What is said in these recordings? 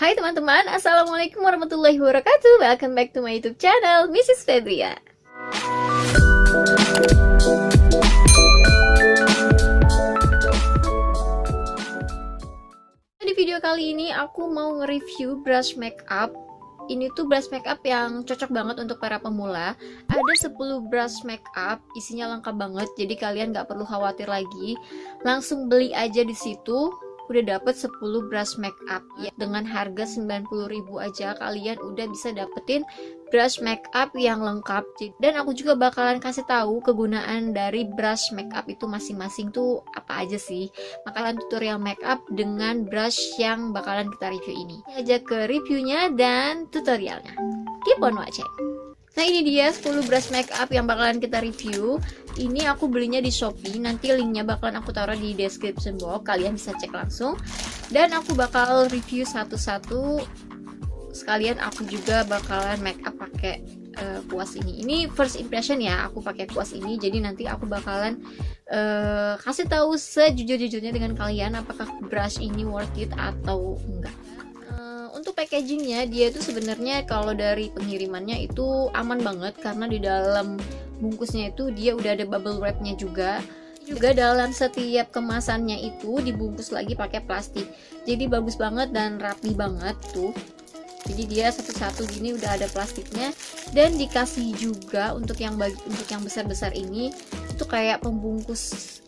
Hai teman-teman, Assalamualaikum warahmatullahi wabarakatuh. Welcome back to my YouTube channel, Mrs. Febria. Di video kali ini aku mau nge-review brush makeup. Ini tuh brush makeup yang cocok banget untuk para pemula. Ada 10 brush makeup, isinya lengkap banget. Jadi kalian nggak perlu khawatir lagi. Langsung beli aja di situ. Udah dapet 10 brush makeup ya. Dengan harga 90.000 aja kalian udah bisa dapetin brush makeup yang lengkap. Dan aku juga bakalan kasih tahu kegunaan dari brush makeup itu masing-masing tuh apa aja sih. Bakalan tutorial makeup dengan brush yang bakalan kita review ini. Aja ke reviewnya dan tutorialnya. Keep on watching. Nah, ini dia 10 brush makeup yang bakalan kita review. Ini aku belinya di Shopee. Nanti linknya bakalan aku taruh di description box. Kalian bisa cek langsung. Dan aku bakal review satu-satu. Sekalian aku juga bakalan makeup pakai kuas ini. Ini first impression ya, aku pakai kuas ini. Jadi nanti aku bakalan kasih tahu sejujur-jujurnya dengan kalian apakah brush ini worth it atau enggak. Untuk packagingnya dia itu sebenarnya kalau dari pengirimannya itu aman banget karena di dalam bungkusnya itu dia udah ada bubble wrapnya juga dalam setiap kemasannya itu dibungkus lagi pakai plastik, jadi bagus banget dan rapi banget tuh. Jadi dia satu-satu gini udah ada plastiknya dan dikasih juga untuk yang besar-besar ini itu kayak pembungkus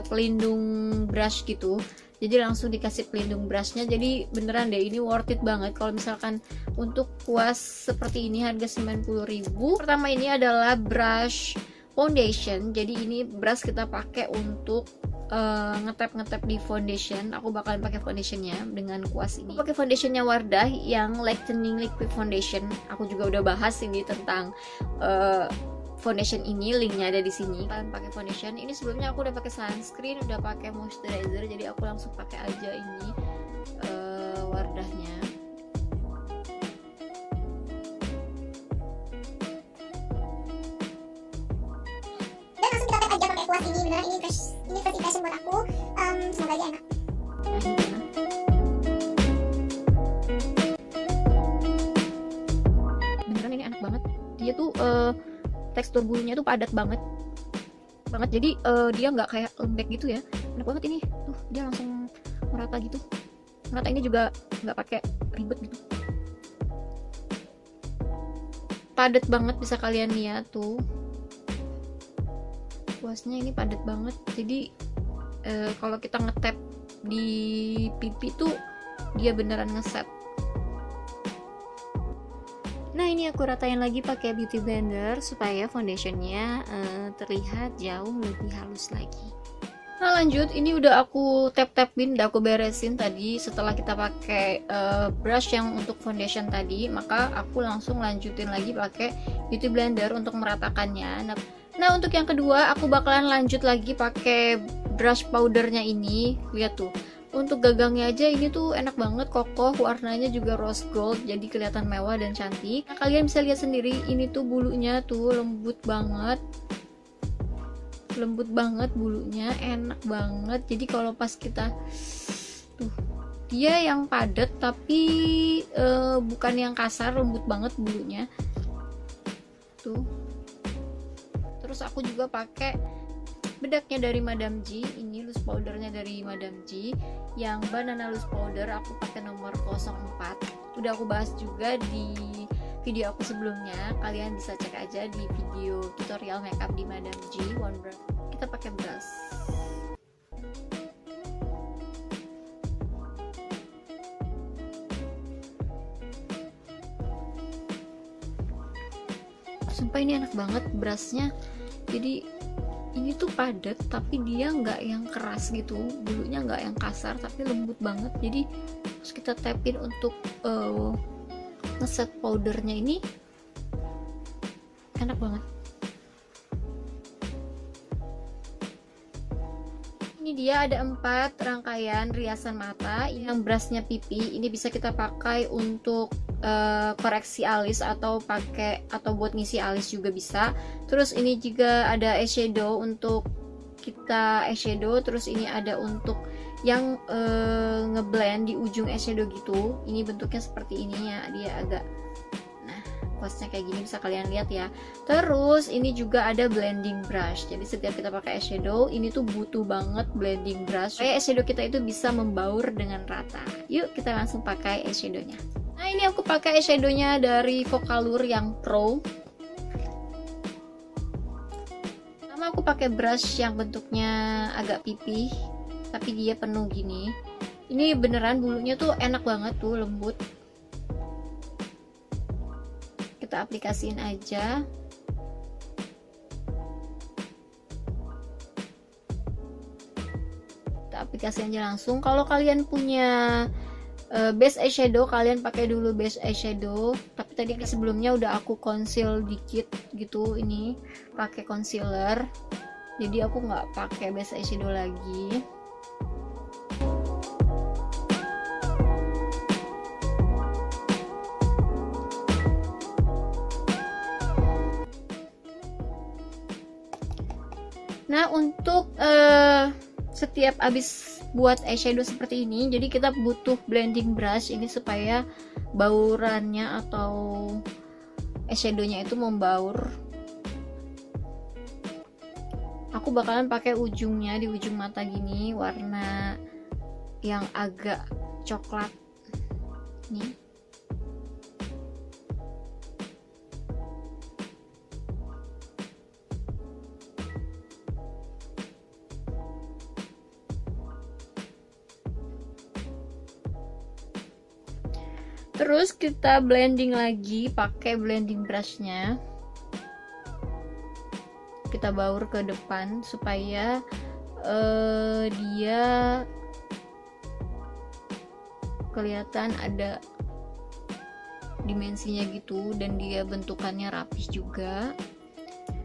pelindung brush gitu. Jadi langsung dikasih pelindung brushnya. Jadi beneran deh ini worth it banget kalau misalkan untuk kuas seperti ini harga 90.000. Pertama ini adalah brush foundation. Jadi ini brush kita pakai untuk ngetap di foundation. Aku bakalan pakai foundationnya dengan kuas ini. Aku pakai foundationnya Wardah yang lightening liquid foundation. Aku juga udah bahas ini tentang foundation ini, linknya ada di sini. Kalian pakai foundation ini, sebelumnya aku udah pakai sunscreen, udah pakai moisturizer, jadi aku langsung pakai aja ini Wardahnya. Dan langsung kita tap aja pakai kuas ini. Beneran ini first impression buat aku. Semoga aja enak. Beneran ini enak banget. Dia tuh tekstur bulunya tuh padat banget, jadi dia nggak kayak lembek gitu ya. Enak banget ini tuh, dia langsung merata gitu. Merata ini juga nggak pakai ribet gitu, padat banget, bisa kalian lihat tuh kuasnya ini padat banget. Jadi kalau kita ngetap di pipi tuh dia beneran ngeset. Nah, ini aku ratain lagi pakai beauty blender supaya foundationnya terlihat jauh lebih halus lagi. Nah, lanjut, ini udah aku tap-tapin, udah aku beresin tadi. Setelah kita pakai brush yang untuk foundation tadi, maka aku langsung lanjutin lagi pakai beauty blender untuk meratakannya. Nah, untuk yang kedua aku bakalan lanjut lagi pakai brush powdernya ini. Lihat tuh, untuk gagangnya aja ini tuh enak banget, kokoh, warnanya juga rose gold, jadi kelihatan mewah dan cantik. Nah, kalian bisa lihat sendiri, ini tuh bulunya tuh lembut banget bulunya, enak banget. Jadi kalau pas kita tuh, dia yang padat tapi bukan yang kasar, lembut banget bulunya tuh. Terus aku juga pakai bedaknya dari Madame G, ini loose powdernya dari Madame G yang banana loose powder, aku pakai nomor 04. Udah aku bahas juga di video aku sebelumnya, kalian bisa cek aja di video tutorial makeup di Madame G One Brush. Kita pakai brush. Sumpah ini enak banget brushnya. Jadi ini tuh padat tapi dia nggak yang keras gitu, bulunya nggak yang kasar tapi lembut banget. Jadi terus kita tapin untuk ngeset powdernya, ini enak banget. Ini dia ada 4 rangkaian riasan mata. Yang brushnya pipi ini bisa kita pakai untuk koreksi alis atau buat ngisi alis juga bisa. Terus ini juga ada eyeshadow untuk kita eyeshadow. Terus ini ada untuk yang ngeblend di ujung eyeshadow gitu. Ini bentuknya seperti ini ya, dia agak, nah kuasnya kayak gini, bisa kalian lihat ya. Terus ini juga ada blending brush, jadi setiap kita pakai eyeshadow ini tuh butuh banget blending brush supaya eyeshadow kita itu bisa membaur dengan rata. Yuk kita langsung pakai eyeshadownya. Nah ini aku pakai eyeshadownya dari Vocalour yang Pro. Pertama aku pakai brush yang bentuknya agak pipih tapi dia penuh gini. Ini beneran bulunya tuh enak banget tuh, lembut. Kita aplikasiin aja. Kita aplikasiin aja langsung. Kalau kalian punya base eyeshadow, kalian pakai dulu base eyeshadow. Tapi tadi sebelumnya udah aku conceal dikit gitu, ini pakai concealer. Jadi aku nggak pakai base eyeshadow lagi. Nah untuk setiap abis buat eyeshadow seperti ini, jadi kita butuh blending brush ini supaya baurannya atau eyeshadownya itu membaur. Aku bakalan pakai ujungnya di ujung mata gini, warna yang agak coklat nih. Terus kita blending lagi pakai blending brushnya. Kita baur ke depan supaya dia kelihatan ada dimensinya gitu dan dia bentukannya rapih juga.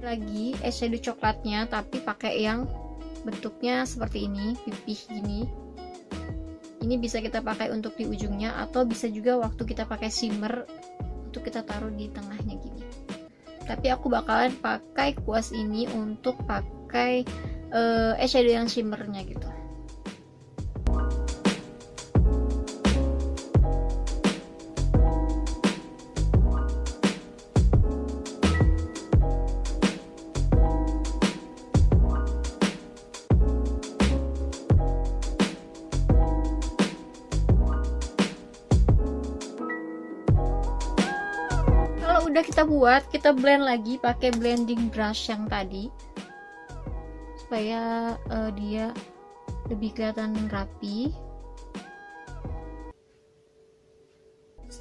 Lagi eyeshadow coklatnya tapi pakai yang bentuknya seperti ini, pipih gini. Ini bisa kita pakai untuk di ujungnya atau bisa juga waktu kita pakai shimmer untuk kita taruh di tengahnya gini. Tapi aku bakalan pakai kuas ini untuk pakai eyeshadow yang shimmernya gitu. Udah kita buat, kita blend lagi pakai blending brush yang tadi supaya dia lebih kelihatan rapi.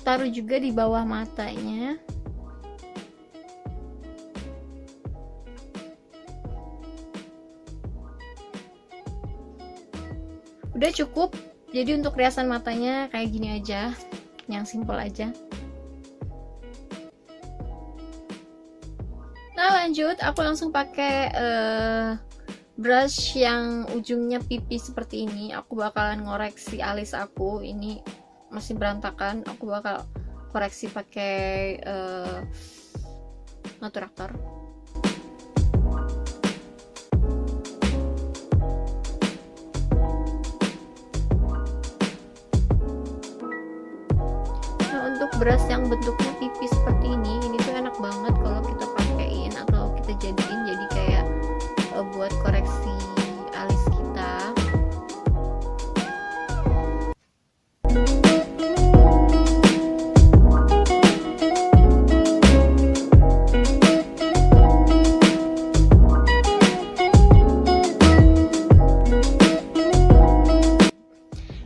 Taruh juga di bawah matanya. Udah cukup. Jadi untuk riasan matanya kayak gini aja, yang simple aja. Nah lanjut, aku langsung pakai brush yang ujungnya pipi seperti ini. Aku bakalan ngoreksi alis aku, ini masih berantakan. Aku bakal koreksi pakai noturator. Nah untuk brush yang bentuknya pipi seperti ini tuh enak banget kalau kita pakein atau kita jadiin jadi kayak buat koreksi alis kita.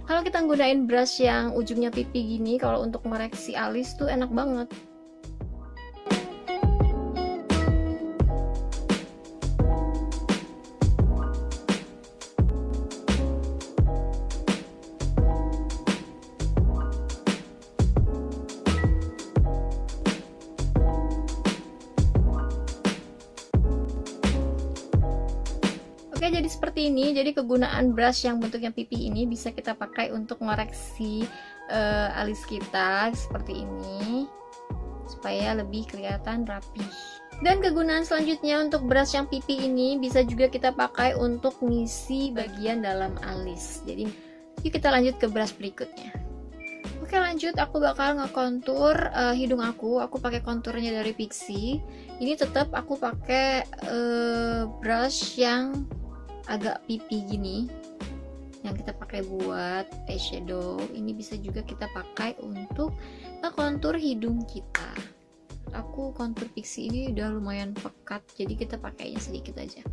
Kalau kita gunain brush yang ujungnya pipi gini, kalau untuk koreksi alis tuh enak banget. Oke, jadi seperti ini. Jadi kegunaan brush yang bentuknya pipi ini bisa kita pakai untuk ngoreksi alis kita seperti ini supaya lebih kelihatan rapih. Dan kegunaan selanjutnya untuk brush yang pipi ini bisa juga kita pakai untuk ngisi bagian dalam alis. Jadi Yuk kita lanjut ke brush berikutnya. Oke lanjut, aku bakal ngekontur hidung aku pakai konturnya dari Pixi. Ini tetap aku pakai brush yang agak pipi gini, yang kita pakai buat eyeshadow. Ini bisa juga kita pakai untuk ngekontur hidung kita. Aku kontur Pixi ini udah lumayan pekat, jadi kita pakainya sedikit aja.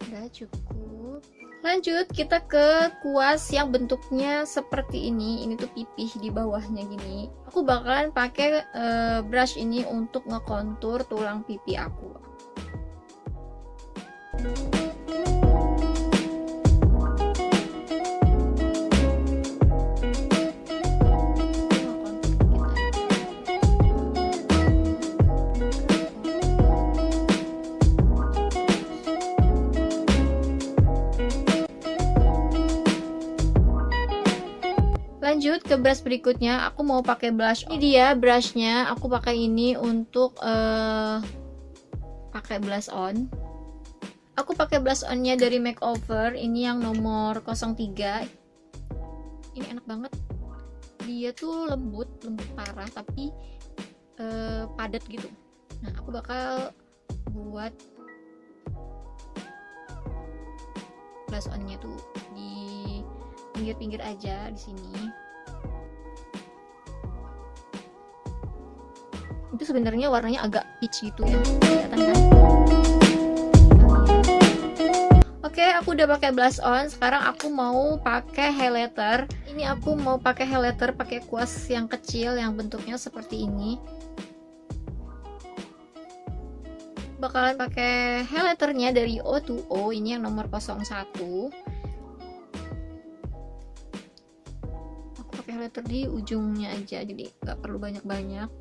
Udah cukup. Lanjut kita ke kuas yang bentuknya seperti ini. Ini tuh pipih di bawahnya gini. Aku bakalan pakai brush ini untuk ngekontur tulang pipi aku. Lanjut ke brush berikutnya, aku mau pakai blush. Ini dia brushnya, aku pakai ini untuk pakai blush on. Aku pakai blush onnya dari Makeover, ini yang nomor 03. Ini enak banget. Dia tuh lembut parah, tapi padat gitu. Nah, aku bakal buat blush onnya tuh di pinggir-pinggir aja di sini. Itu sebenarnya warnanya agak peach gitu ya, kelihatan kan? Oke, aku udah pakai blush on. Sekarang aku mau pakai highlighter. Ini aku mau pakai highlighter pakai kuas yang kecil yang bentuknya seperti ini. Bakalan pakai highlighternya dari O2O, ini yang nomor 01. Highlighter di ujungnya aja, jadi nggak perlu banyak-banyak.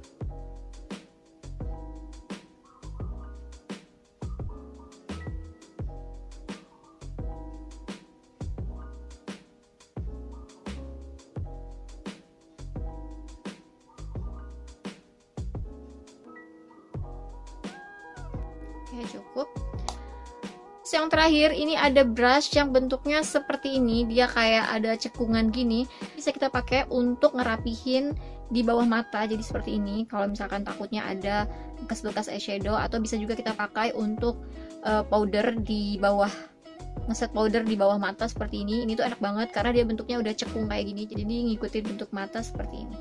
Oke, cukup. Yang terakhir ini ada brush yang bentuknya seperti ini, dia kayak ada cekungan gini, bisa kita pakai untuk ngerapihin di bawah mata, jadi seperti ini. Kalau misalkan takutnya ada bekas-bekas eyeshadow, atau bisa juga kita pakai untuk powder di bawah, ngeset powder di bawah mata seperti ini. Ini tuh enak banget karena dia bentuknya udah cekung kayak gini, jadi ngikutin bentuk mata seperti ini.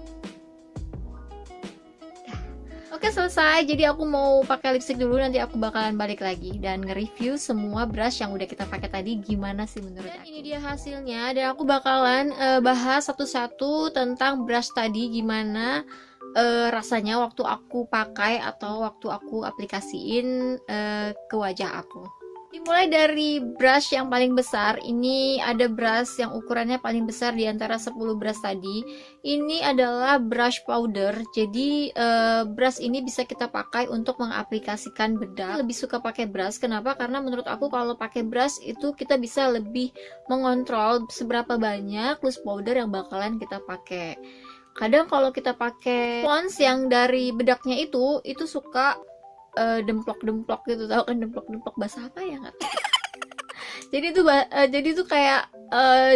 Oke, selesai. Jadi aku mau pakai lipstick dulu, nanti aku bakalan balik lagi dan nge-review semua brush yang udah kita pakai tadi gimana sih menurut aku. Ini dia hasilnya, dan aku bakalan bahas satu-satu tentang brush tadi, gimana rasanya waktu aku pakai atau waktu aku aplikasiin ke wajah aku. Dimulai dari brush yang paling besar. Ini ada brush yang ukurannya paling besar di antara 10 brush tadi. Ini adalah brush powder. Jadi brush ini bisa kita pakai untuk mengaplikasikan bedak. Lebih suka pakai brush. Kenapa? Karena menurut aku kalau pakai brush itu kita bisa lebih mengontrol seberapa banyak loose powder yang bakalan kita pakai. Kadang kalau kita pakai spons yang dari bedaknya itu suka demplok-demplok gitu, tau kan demplok-demplok, bahasa apa ya, nggak tahu. jadi tuh kayak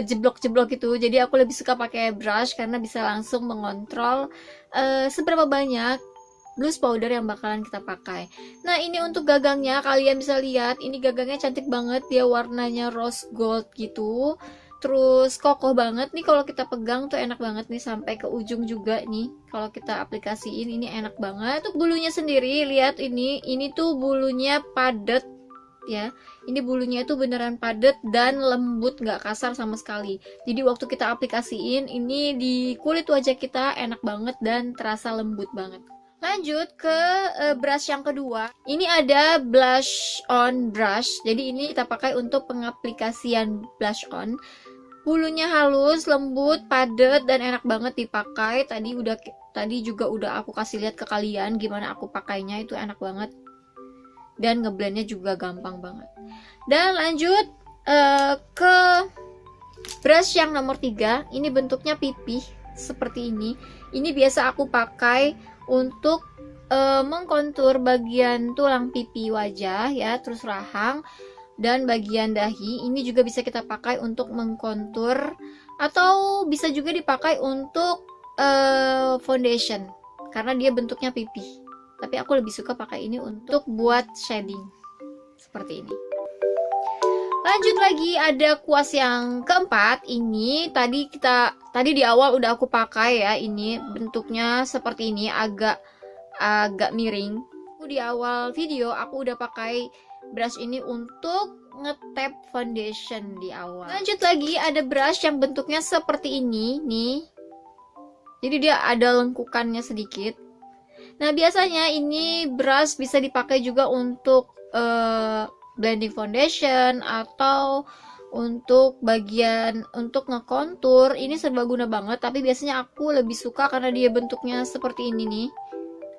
jeblok-jeblok gitu. Jadi aku lebih suka pakai brush karena bisa langsung mengontrol seberapa banyak loose powder yang bakalan kita pakai. Nah, ini untuk gagangnya, kalian bisa lihat ini gagangnya cantik banget, dia warnanya rose gold gitu. Terus kokoh banget nih, kalau kita pegang tuh enak banget nih sampai ke ujung juga nih. Kalau kita aplikasiin ini enak banget. Untuk bulunya sendiri, lihat ini tuh bulunya padat ya. Ini bulunya tuh beneran padat dan lembut, nggak kasar sama sekali. Jadi waktu kita aplikasiin ini di kulit wajah kita enak banget dan terasa lembut banget. Lanjut ke brush yang kedua. Ini ada blush on brush. Jadi ini kita pakai untuk pengaplikasian blush on. Bulunya halus, lembut, padat, dan enak banget dipakai. Tadi juga udah aku kasih lihat ke kalian gimana aku pakainya, itu enak banget. Dan ngeblendnya juga gampang banget. Dan lanjut ke Brush yang nomor 3, ini bentuknya pipih seperti ini. Ini biasa aku pakai untuk mengkontur bagian tulang pipi wajah ya, terus rahang dan bagian dahi. Ini juga bisa kita pakai untuk mengkontur, atau bisa juga dipakai untuk foundation karena dia bentuknya pipih. Tapi aku lebih suka pakai ini untuk buat shading seperti ini. Lanjut lagi, ada kuas yang keempat. Ini tadi di awal udah aku pakai ya. Ini bentuknya seperti ini, agak miring. Di awal video aku udah pakai brush ini untuk ngetap foundation di awal. Lanjut lagi, ada brush yang bentuknya seperti ini nih. Jadi dia ada lengkukannya sedikit. Nah, biasanya ini brush bisa dipakai juga untuk blending foundation atau untuk bagian untuk ngekontur. Ini serbaguna banget, tapi biasanya aku lebih suka karena dia bentuknya seperti ini nih,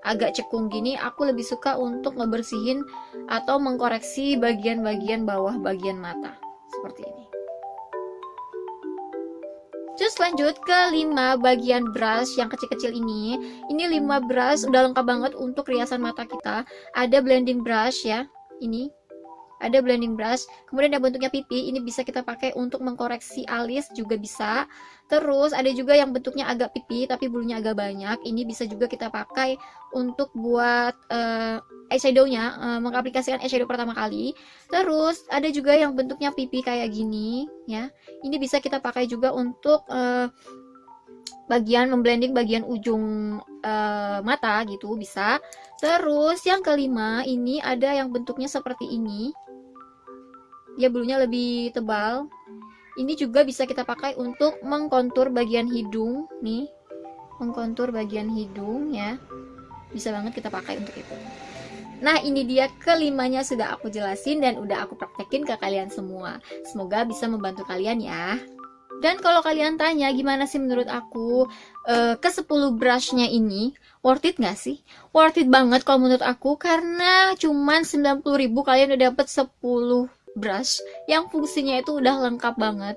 agak cekung gini. Aku lebih suka untuk ngebersihin atau mengkoreksi bagian-bagian bawah bagian mata seperti ini. Terus lanjut ke 5 bagian brush yang kecil-kecil ini. Ini 5 brush udah lengkap banget untuk riasan mata kita. Ada blending brush ya, ini ada blending brush. Kemudian yang bentuknya pipi, ini bisa kita pakai untuk mengkoreksi alis juga bisa. Terus ada juga yang bentuknya agak pipi tapi bulunya agak banyak. Ini bisa juga kita pakai untuk buat eyeshadow-nya, mengaplikasikan eyeshadow pertama kali. Terus ada juga yang bentuknya pipi kayak gini ya. Ini bisa kita pakai juga untuk bagian memblending bagian ujung mata gitu bisa. Terus yang kelima, ini ada yang bentuknya seperti ini. Dia bulunya lebih tebal. Ini juga bisa kita pakai untuk mengkontur bagian hidung nih. Mengkontur bagian hidung ya. Bisa banget kita pakai untuk itu. Nah, ini dia kelimanya sudah aku jelasin dan udah aku praktekin ke kalian semua. Semoga bisa membantu kalian ya. Dan kalau kalian tanya gimana sih menurut aku ke 10 brushnya ini, worth it gak sih? Worth it banget kalau menurut aku, karena cuman 90.000 kalian udah dapet 10 brush yang fungsinya itu udah lengkap banget.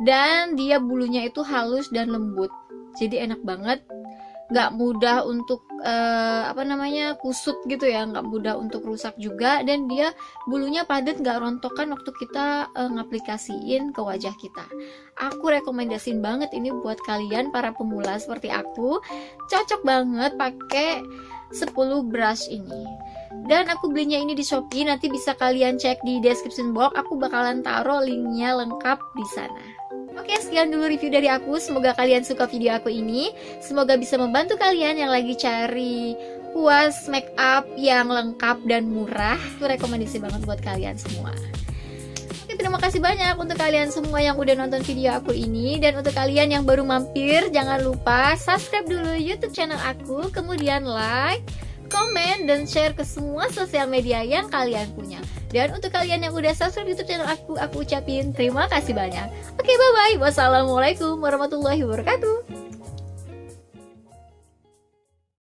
Dan dia bulunya itu halus dan lembut, jadi enak banget. Gak mudah untuk kusut gitu ya, nggak mudah untuk rusak juga. Dan dia bulunya padat, nggak rontokan waktu kita ngaplikasiin ke wajah kita. Aku rekomendasiin banget ini buat kalian para pemula seperti aku. Cocok banget pakai 10 brush ini. Dan aku belinya ini di Shopee, nanti bisa kalian cek di description box. Aku bakalan taruh linknya lengkap di sana. Oke, sekian dulu review dari aku. Semoga kalian suka video aku ini. Semoga bisa membantu kalian yang lagi cari kuas make up yang lengkap dan murah. Itu rekomendasi banget buat kalian semua. Oke, terima kasih banyak untuk kalian semua yang udah nonton video aku ini. Dan untuk kalian yang baru mampir, jangan lupa subscribe dulu YouTube channel aku. Kemudian like, komen, dan share ke semua sosial media yang kalian punya. Dan untuk kalian yang udah subscribe YouTube channel aku ucapin terima kasih banyak. Oke, bye-bye. Wassalamualaikum warahmatullahi wabarakatuh.